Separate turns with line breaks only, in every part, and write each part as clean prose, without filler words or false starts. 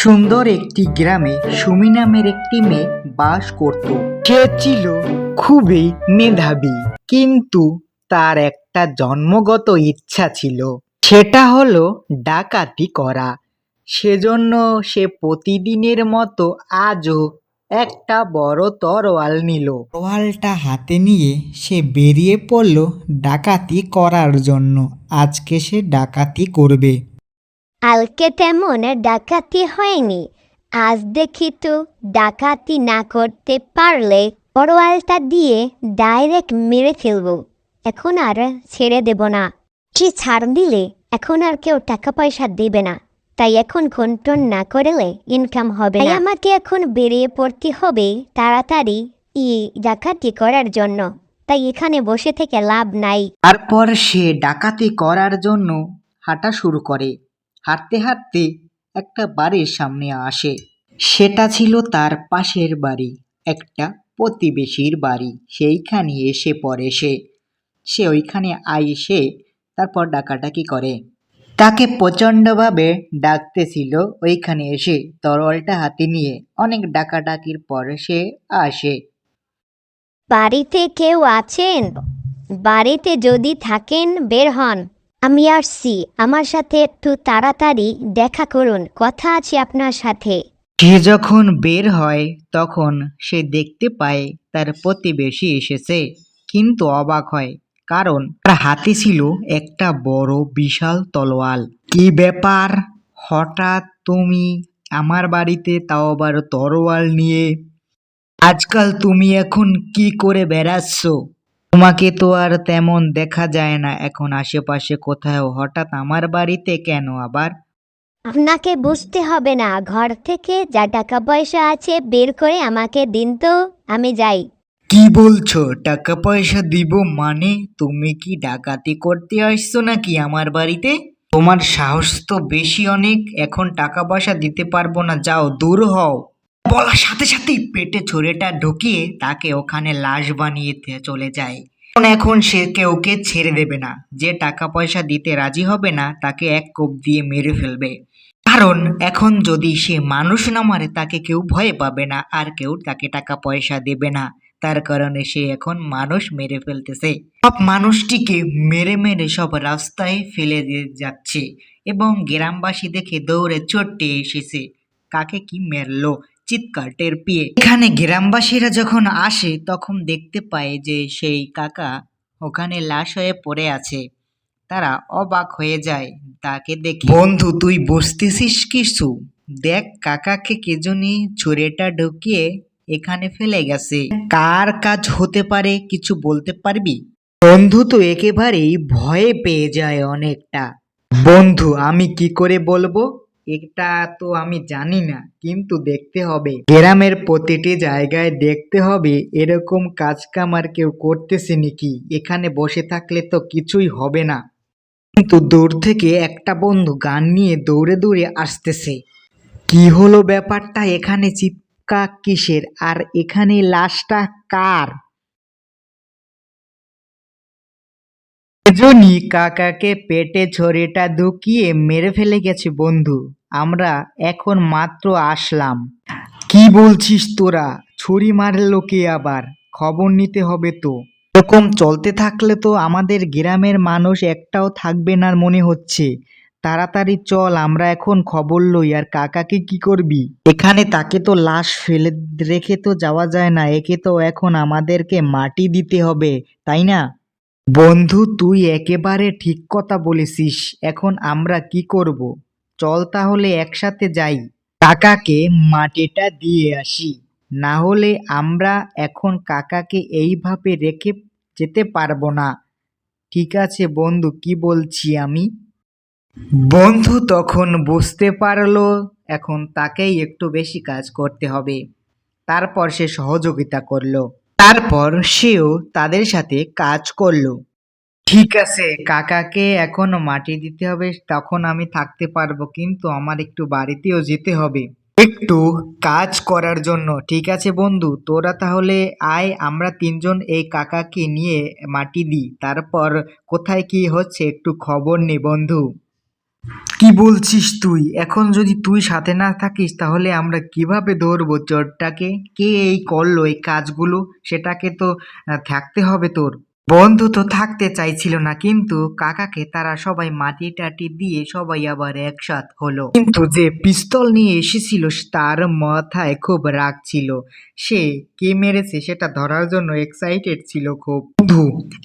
সুন্দর একটি গ্রামে সুমি নামের একটি মেয়ে বাস করত। সে ছিল খুবই মেধাবী, কিন্তু তার একটা জন্মগত ইচ্ছা ছিল, সেটা হলো ডাকাতি করা। সেজন্য সে প্রতিদিনের মতো আজও একটা বড় তরোয়াল নিল। তরোয়ালটা হাতে নিয়ে সে বেরিয়ে পড়ল ডাকাতি করার জন্য। আজকে সে ডাকাতি করবে।
কালকে তেমন ডাকাতি হয়নি, আজ দেখি তো ডাকাতি না করতে পারলে তরোয়ালটা দিয়ে ডাইরেক্ট মেরে ফেলবো। এখন আর ছেড়ে দেব না। সে ছাড় দিলে এখন আর কেউ টাকা পয়সা দেবে না, তাই এখন কন্ট্রোল না করলে ইনকাম হবে না। তাই আমাকে এখন বেরিয়ে পড়তে হবে তাড়াতাড়ি ডাকাতি করার জন্য, তাই এখানে বসে থেকে লাভ নাই।
তারপর সে ডাকাতি করার জন্য হাঁটা শুরু করে। হাঁটতে হাঁটতে একটা বাড়ির সামনে আসে। সেটা ছিল তার পাশের বাড়ি, একটা প্রতিবেশীর বাড়ি। সেইখানে এসে পড়ে সে ওইখানে এসে তারপর ডাকাডাকি করে। তাকে প্রচণ্ডভাবে ডাকতেছিল। ওইখানে এসে তরোয়ালটা হাতে নিয়ে অনেক ডাকাডাকির পর সে আসে।
বাড়িতে কেউ আছেন? বাড়িতে যদি থাকেন বের হন, আমি আসছি। আমার সাথে একটু তাড়াতাড়ি দেখা করুন, কথা আছে আপনার সাথে।
সে যখন বের হয় তখন সে দেখতে পায় তার প্রতিবেশী এসেছে, কিন্তু অবাক হয়, কারণ তার হাতে ছিল একটা বড় বিশাল তলোয়াল। কি ব্যাপার, হঠাৎ তুমি আমার বাড়িতে, তাও আবার তরোয়াল নিয়ে? আজকাল তুমি এখন কি করে বেড়াচ্ছ? তোমাকে তো আর তেমন দেখা যায় না এখন আশেপাশে কোথাও, হঠাৎ আমার বাড়িতে কেন আবার?
আপনাকে বুঝতে হবে না, ঘর থেকে যা টাকা পয়সা আছে বের করে আমাকে দিন তো, আমি যাই।
কি বলছো? টাকা পয়সা দিব মানে? তুমি কি ডাকাতি করতে আসছো নাকি আমার বাড়িতে? তোমার সাহস তো বেশি অনেক। এখন টাকা পয়সা দিতে পারবো না, যাও দূর হও। বলার সাথে সাথেই পেটে ছুরিটা ঢুকিয়ে তাকে ওখানে লাশ বানিয়ে চলে যায়। এখন সে কেউকে ছেড়ে দেবে না। যে টাকা পয়সা দিতে রাজি হবে না তাকে এক কোপ দিয়ে মেরে ফেলবে। কারণ এখন যদি সে মানুষ না মারে তাকে কেউ ভয় পাবে না, আর কেউ তাকে টাকা পয়সা দেবে না। তার কারণে সে এখন মানুষ মেরে ফেলতেছে। সব মানুষটিকে মেরে মেরে সব রাস্তায় ফেলে দিয়ে যাচ্ছে, এবং গ্রামবাসী দেখে দৌড়ে চটে এসেছে কাকে কি মেরলো, চিৎকার টের পেয়ে। এখানে গ্রামবাসীরা যখন আসে তখন দেখতে পায় যে সেই কাকা ওখানে লাশ হয়ে পড়ে আছে। তারা অবাক হয়ে যায় তাকে দেখে। বন্ধু, তুই বুঝতেছিস কিছু? দেখ, কাকাকে কে জানি ছুরিটা ঢুকিয়ে এখানে ফেলে গেছে। কার কাজ হতে পারে, কিছু বলতে পারবি? বন্ধু তো একেবারেই ভয়ে পেয়ে যায় অনেকটা। বন্ধু, আমি কি করে বলবো? এটা তো আমি জানি না, কিন্তু দেখতে হবে। গ্রামের প্রতিটি জায়গায় দেখতে হবে এরকম কাজ কাম আর কেউ করতেছে নাকি। এখানে বসে থাকলে তো কিছুই হবে না। কিন্তু দূর থেকে একটা বন্ধু গান নিয়ে দৌড়ে দৌড়ে আসতেছে। কি হলো ব্যাপারটা? এখানে চিৎকার কিসের? আর এখানে লাশটা কার? এজনই কাকাকে পেটে ছুরিটা ঢুকিয়ে মেরে ফেলে গেছে বন্ধু। আমরা এখন মাত্র আসলাম। কি বলছিস তোরা? ছুরি মারলো কে আবার? খবর নিতে হবে তো। এরকম চলতে থাকলে তো আমাদের গ্রামের মানুষ একটাও থাকবে না মনে হচ্ছে। তাড়াতাড়ি চল, আমরা এখন খবর লই। আর কাকাকে কি করবি? এখানে তাকে তো লাশ ফেলে রেখে তো যাওয়া যায় না। একে তো এখন আমাদেরকে মাটি দিতে হবে, তাই না? বন্ধু, তুই একেবারে ঠিক কথা বলেছিস। এখন আমরা কি করব? চল তাহলে একসাথে যাই, কাকাকে মাটিটা দিয়ে আসি। না হলে আমরা এখন কাকাকে এইভাবে রেখে যেতে পারবো না। ঠিক আছে বন্ধু, কি বলছি আমি? বন্ধু তখন বুঝতে পারলো এখন তাকেই একটু বেশি কাজ করতে হবে। তারপর সে সহযোগিতা করলো। তারপর সেও তাদের সাথে কাজ করলো। ঠিক আছে, কাকাকে এখন মাটি দিতে হবে, তখন আমি থাকতে পারবো, কিন্তু আমার একটু বাড়িতেও যেতে হবে একটু কাজ করার জন্য। ঠিক আছে বন্ধু, তোরা তাহলে আয়, আমরা তিনজন এই কাকাকে নিয়ে মাটি দিই। তারপর কোথায় কি হচ্ছে একটু খবর নে বন্ধু। কি বলছিস তুই? এখন যদি তুই সাথে না থাকিস তাহলে আমরা কিভাবে ধরবো চোরটাকে? কে এই করলো এই কাজগুলো? সেটাকে তো থাকতে হবে তোর। বন্ধু তো থাকতে চাইছিল না, কিন্তু কাকাকে তারা সবাই মাটি টাটি দিয়ে সবাই আবার একসাথ হলো। কিন্তু যে পিস্তল নিয়ে এসেছিল তার মাথায় খুব রাগ ছিল। সে কে মেরেছে সেটা ধরার জন্য এক্সাইটেড ছিল খুব। বন্ধু,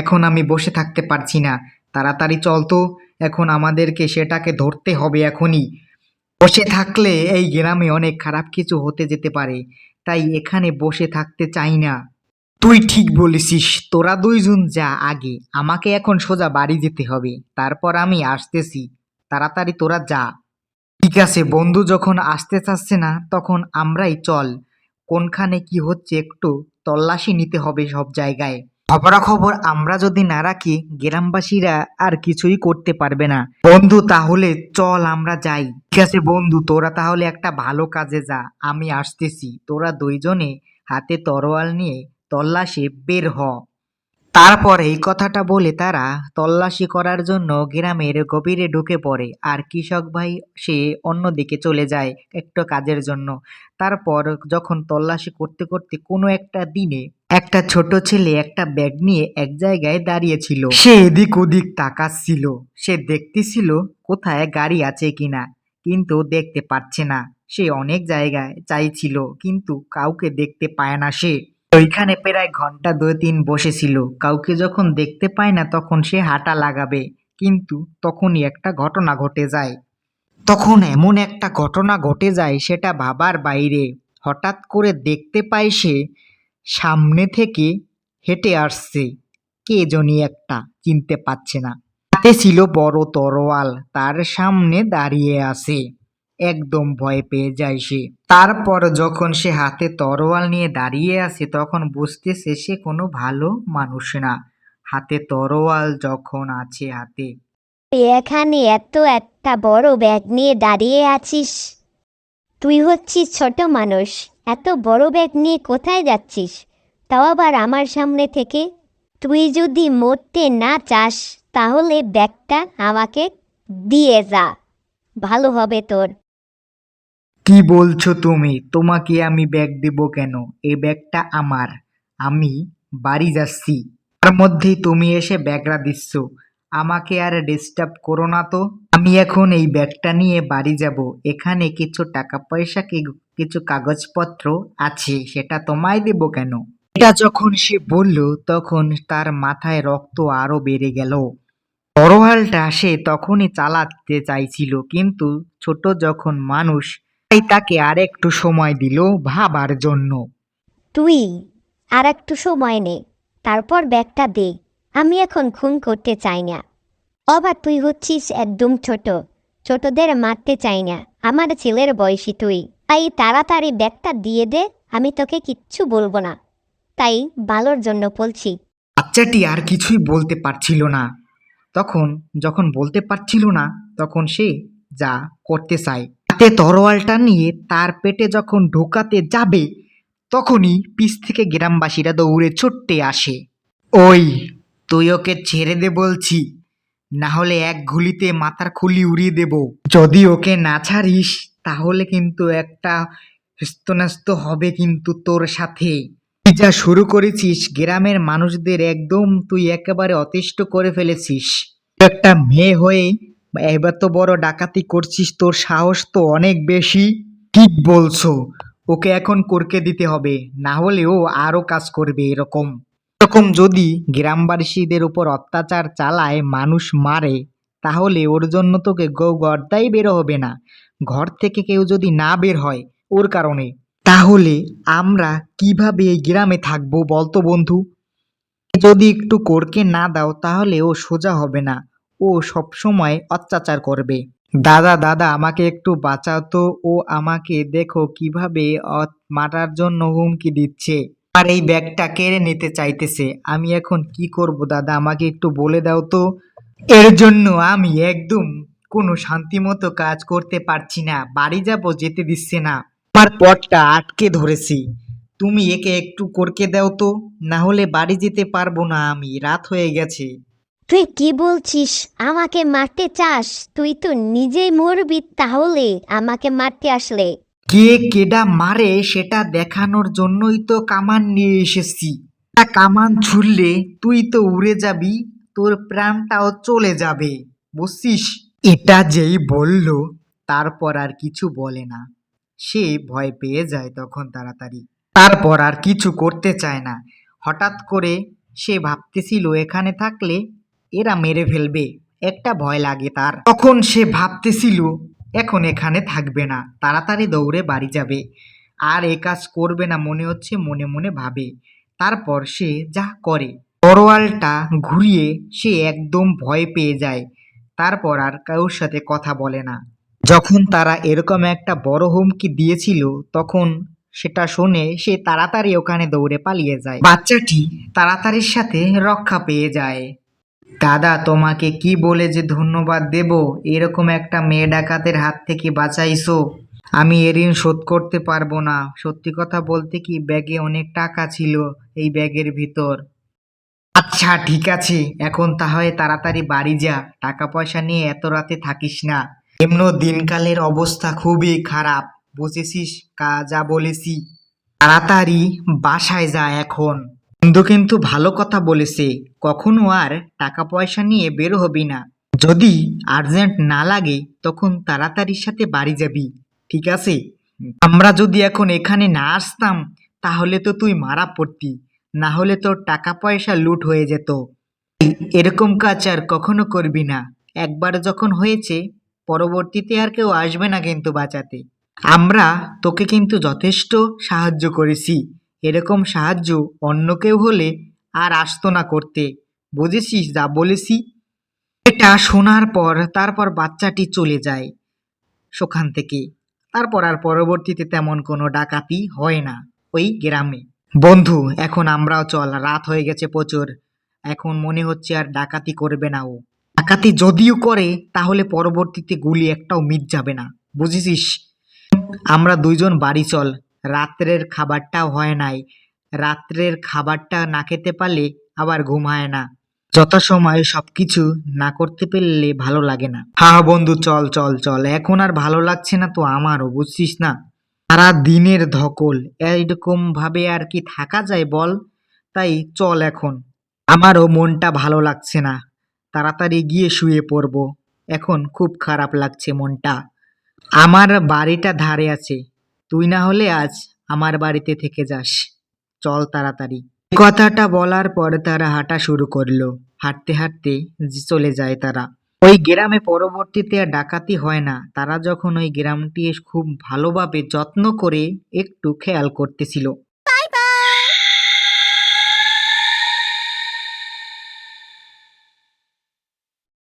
এখন আমি বসে থাকতে পারছি না, তাড়াতাড়ি চল তো। এখন আমাদেরকে সেটাকে ধরতে হবে এখনই। বসে থাকলে এই গ্রামে অনেক খারাপ কিছু হতে যেতে পারে, তাই এখানে বসে থাকতে চাই না। তুই ঠিক বলেছিস, তোরা দুইজন যা আগে, আমাকে এখন সোজা বাড়ি যেতে হবে, তারপর আমি আসতেছি। তাড়াতাড়ি তোরা যা। ঠিক আছে, বন্ধু যখন আসতে চাচ্ছে না তখন আমরাই চল। কোনখানে কি হচ্ছে একটু তল্লাশি নিতে হবে সব জায়গায়। খবরাখবর আমরা যদি না রাখি গ্রামবাসীরা আর কিছুই করতে পারবে না। বন্ধু তাহলে চল আমরা যাই। ঠিক আছে বন্ধু, তোরা তাহলে একটা ভালো কাজে যা, আমি আসতেছি। তোরা দুইজনে হাতে তরোয়াল নিয়ে তল্লাশি বের হ। তারপর এই কথাটা বলে তারা তল্লাশি করার জন্য গ্রামের গভীরে ঢুকে পড়ে, আর কৃষক ভাই সে অন্যদিকে চলে যায় একটু কাজের জন্য। তারপর যখন তল্লাশি করতে করতে কোনো একটা দিনে একটা ছোট ছেলে একটা ব্যাগ নিয়ে এক জায়গায় দাঁড়িয়েছিল। সে এদিক ওদিক তাকাচ্ছিল, সে দেখতেছিল কোথায় গাড়ি আছে কিনা, কিন্তু দেখতে পাচ্ছে না। সে অনেক জায়গায় চাইছিল কিন্তু কাউকে দেখতে পায় না। সে ওইখানে প্রায় ঘন্টা 2-3 বসেছিল, কাউকে যখন দেখতে পায় না তখন সে হাঁটা লাগাবে, কিন্তু তখনই একটা ঘটনা ঘটে যায়। তখন এমন একটা ঘটনা ঘটে যায় সেটা ভাবার বাইরে। হঠাৎ করে দেখতে পায় সে সামনে থেকে হেঁটে আসছে কে জানি একটা, চিনতে পারছে না। হাতে ছিল বড় তরোয়াল, তার সামনে দাঁড়িয়ে আছে। একদম ভয় পেয়ে যায় সে। তারপর যখন সে হাতে তরোয়াল নিয়ে দাঁড়িয়ে আছে তখন বুঝতেছে সে কোনো ভালো মানুষ না। হাতে তরোয়াল যখন আছে হাতে।
তুই এখানে এত একটা বড় ব্যাগ নিয়ে দাঁড়িয়ে আছিস? তুই হচ্ছিস ছোট মানুষ, এত বড় ব্যাগ নিয়ে কোথায় যাচ্ছিস, তাও আবার আমার সামনে থেকে? তুই যদি মরতে না চাস তাহলে ব্যাগটা আমাকে দিয়ে যা, ভালো হবে তোর।
কি বলছো তুমি? তোমাকে আমি ব্যাগ দেব কেন? এই ব্যাগটা আমার। আমি বাড়ি যাচ্ছি, তার মধ্যেই তুমি এসে ব্যাগটা দিচ্ছ। আমাকে আর ডিস্টার্ব করো না তো। আমি এখন এই ব্যাগটা নিয়ে বাড়ি যাব। এখানে কিছু টাকা পয়সা কিছু কাগজপত্র আছে, সেটা তোমায় দেব কেন? এটা যখন সে বলল তখন তার মাথায় রক্ত আরো বেড়ে গেল। তরোয়ালটা সে তখনই চালাতে চাইছিল, কিন্তু ছোট যখন মানুষ তাই তাকে আরেকটু সময় দিল ভাবার জন্য।
তুই আর একটু সময় নে, তারপর ব্যাগটা দে। আমি এখন খুন করতে চাই না। আবার তুই হচ্ছিস একদম ছোট, ছোটদের মারতে চাই না। আমার ছেলের বয়সী তুই, তাই তাড়াতাড়ি ব্যাগটা দিয়ে দে। আমি তোকে কিচ্ছু বলবো না, তাই ভালোর জন্য বলছি।
বাচ্চাটি আর কিছুই বলতে পারছিল না। তখন যখন বলতে পারছিল না তখন সে যা করতে চায়, হাতে তরোয়ালটা নিয়ে তার পেটে যখন ঢোকাতে যাবে তখনই পিছ থেকে গ্রামবাসীরা দৌড়ে ছুটতে আসে। ওই, তুই ওকে ছেড়ে দে বলছি, না হলে এক গুলিতে মাথার খুলি উড়িয়ে দেব। যদি ওকে না ছাড়িস তাহলে কিন্তু একটা হেস্তনেস্ত হবে কিন্তু তোর সাথে। তুই যা শুরু করেছিস গ্রামের মানুষদের একদম তুই একেবারে অতিষ্ঠ করে ফেলেছিস। তুই একটা মেয়ে হয়ে এবার তো বড় ডাকাতি করছিস, তোর সাহস তো অনেক বেশি। ঠিক বলছো, ওকে এখন করকে দিতে হবে, না হলে ও আরো কাজ করবে এরকম। এরকম যদি গ্রামবাসীদের উপর অত্যাচার চালায়, মানুষ মারে, তাহলে ওর জন্য তোকে গর্দাই বের হবে না। ঘর থেকে কেউ যদি না বের হয় ওর কারণে, তাহলে আমরা কিভাবে এই গ্রামে থাকবো বলতো বন্ধু? যদি একটু করকে না দাও তাহলে ও সোজা হবে না, ও সব সময় অত্যাচার করবে। দাদা দাদা, আমাকে একটু বাঁচাও তো, ও আমাকে দেখো কিভাবে মারার জন্য হুমকি দিচ্ছে, আর এই ব্যাগটা কেড়ে নিতে চাইতেছে। আমি এখন কি করব দাদা, আমাকে একটু বলে দাও তো। এর জন্য আমি একদম কোনো শান্তিমতো কাজ করতে পারছি না, বাড়ি যাব যেতে দিচ্ছে না, আমার পথটা আটকে ধরেছি। তুমি একে একটু করকে দাও তো, না হলে বাড়ি যেতে পারবো না, আমি রাত হয়ে গেছে।
তুই কি বলছিস? আমাকে মারতে চাস? তুই তো নিজেই মরবি তাহলে আমাকে মারতে আসলে।
কে কেডা মারে সেটা দেখানোর জন্যই তো কামান নিয়ে এসেছি। তা কামান ছুড়লে তুই তো উড়ে যাবি, তোর প্রাণটাও চলে যাবে, বুঝছিস? এটা যেই বলল তারপর আর কিছু বলে না। সে ভয় পেয়ে যায় তখন তাড়াতাড়ি, তারপর আর কিছু করতে চায় না। হঠাৎ করে সে ভাবতেছিল এখানে থাকলে এরা মেরে ফেলবে, একটা ভয় লাগে তার। তখন সে ভাবতেছিল এখন এখানে থাকবে না, তাড়াতাড়ি দৌড়ে বাড়ি যাবে, আর এ কাজ করবে না মনে হচ্ছে, মনে মনে ভাবে। তারপর সে যা করে, তরোয়ালটা ঘুরিয়ে সে একদম ভয় পেয়ে যায়। তারপর আর কারোর সাথে কথা বলে না। যখন তারা এরকম একটা বড় হুমকি দিয়েছিল তখন সেটা শুনে সে তাড়াতাড়ি ওখানে দৌড়ে পালিয়ে যায়। বাচ্চাটি তাড়াতাড়ির সাথে রক্ষা পেয়ে যায়। দাদা, তোমাকে কি বলে যে ধন্যবাদ দেব, এরকম একটা মেয়ে ডাকাতের হাত থেকে বাঁচাইছো। আমি এ ঋণ শোধ করতে পারবো না। সত্যি কথা বলতে কি, ব্যাগে অনেক টাকা ছিল, এই ব্যাগের ভিতর। আচ্ছা ঠিক আছে, এখন তাহলে তাড়াতাড়ি বাড়ি যা, টাকা পয়সা নিয়ে এত রাতে থাকিস না। এমন দিনকালের অবস্থা খুবই খারাপ, বুঝেছিস যা বলেছি। তাড়াতাড়ি বাসায় যা এখন। বন্ধু কিন্তু ভালো কথা বলেছে, কখনো আর টাকা পয়সা নিয়ে বের হবি না। যদি আর্জেন্ট না লাগে তখন তাড়াতাড়ির সাথে বাড়ি যাবি, ঠিক আছে? আমরা যদি এখন এখানে না আসতাম তাহলে তো তুই মারা পড়তি, না হলে তোর টাকা পয়সা লুট হয়ে যেত। এরকম কাজ আর কখনো করবি না। একবার যখন হয়েছে, পরবর্তীতে আর কেউ আসবে না কিন্তু বাঁচাতে। আমরা তোকে কিন্তু যথেষ্ট সাহায্য করেছি, এরকম সাহায্য অন্য কেউ হলে আর আসতো না করতে, বুঝেছিস যা বলেছি? এটা শোনার পর তারপর বাচ্চাটি চলে যায় সেখান থেকে। তারপর আর পরবর্তীতে তেমন কোনো ডাকাতি হয় না ওই গ্রামে। বন্ধু, এখন আমরাও চল, রাত হয়ে গেছে প্রচুর, এখন মনে হচ্ছে আর ডাকাতি করবে না ও। ডাকাতি যদিও করে তাহলে পরবর্তীতে গুলি একটাও মিট যাবে না, বুঝেছিস? আমরা দুইজন বাড়ি চল, রাত্রের খাবারটাও হয় নাই। রাত্রের খাবারটা না খেতে পারলে আবার ঘুম হয় না। যথাসময়ে সবকিছু না করতে পারলে ভালো লাগে না। হ্যাঁ হ্যাঁ বন্ধু, চল চল চল, এখন আর ভালো লাগছে না তো আমারও, বুঝছিস না? সারা দিনের ধকল, এইরকম ভাবে আর কি থাকা যায় বল? তাই চল এখন। আমারও মনটা ভালো লাগছে না, তাড়াতাড়ি গিয়ে শুয়ে পড়বো, এখন খুব খারাপ লাগছে মনটা। আমার বাড়িটা ধারে আছে, তুই না হলে আজ আমার বাড়িতে থেকে যাস, চল তাড়াতাড়ি। কথাটা বলার পর তারা হাঁটা শুরু করলো। হাঁটতে হাঁটতে চলে যায় তারা ওই গ্রামে। পরবর্তীতে আর ডাকাতি হয় না, তারা যখন ওই গ্রামটি খুব ভালোভাবে যত্ন করে একটু খেয়াল করতেছিল।